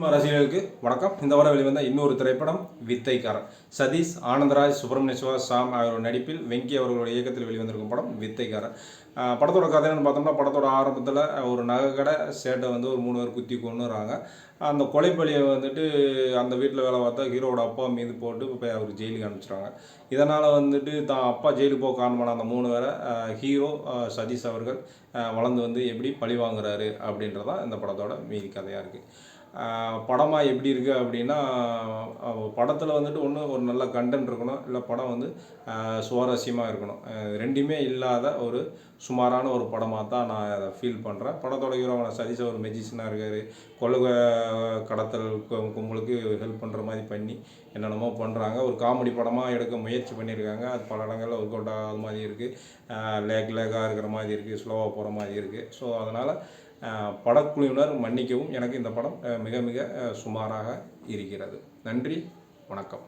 Cinema ரசிகர்களுக்கு வணக்கம். இந்த வாரம் வெளிவந்த இன்னொரு திரைப்படம் வித்தைக்காரன். சதீஷ், ஆனந்தராஜ், சுப்பிரமணிய சிவா, சாம் அவரோட நடிப்பில் வெங்கி அவர்களுடைய இயக்கத்தில் வெளிவந்திருக்கும் படம் வித்தைக்காரன். படத்தோட கதை என்னன்னு பார்த்தோம்னா, படத்தோட ஆரம்பத்தில் ஒரு நகைக்கடை சேட்டை ஒரு 3 பேர் குத்தி கொண்டுறாங்க. அந்த கொலைப்பழியை அந்த வீட்டில் வேலை பார்த்தா ஹீரோட அப்பா மீது போட்டு போய் அவர் ஜெயிலுக்கு அனுப்பிச்சிடுறாங்க. இதனால் தான் அப்பா ஜெயிலுக்கு போக காரணமான அந்த 3 பேரை ஹீரோ சதீஷ் அவர்கள் வளர்ந்து எப்படி பழி வாங்குறாரு அப்படின்றதான் இந்த படத்தோட மீதி கதையாக இருக்குது. படமாக எப்படி இருக்குது அப்படின்னா, படத்தில் ஒன்று ஒரு நல்ல கண்டென்ட் இருக்கணும், இல்லை படம் சுவாரஸ்யமாக இருக்கணும். ரெண்டுமே இல்லாத ஒரு சுமாரான ஒரு படமாக தான் நான் அதை ஃபீல் பண்ணுறேன். படத்தோட ஹீரோவான சதீஷ் ஒரு மெஜிஷியனாக இருக்கார். கொள்ளை கடத்தல் கும்பலுக்கு ஹெல்ப் பண்ணுற மாதிரி பண்ணி என்னென்னமோ பண்ணுறாங்க. ஒரு காமெடி படமாக எடுக்க முயற்சி பண்ணியிருக்காங்க. அது பல இடங்களில் ஒர்க் அவுட் ஆகாத மாதிரி இருக்குது. லேக்காக இருக்கிற மாதிரி இருக்குது, ஸ்லோவாக போகிற மாதிரி இருக்குது. ஸோ அதனால் படக்குழுவினர் மன்னிக்கவும், எனக்கு இந்த படம் மிக மிக சுமாராக இருக்கிறது. நன்றி, வணக்கம்.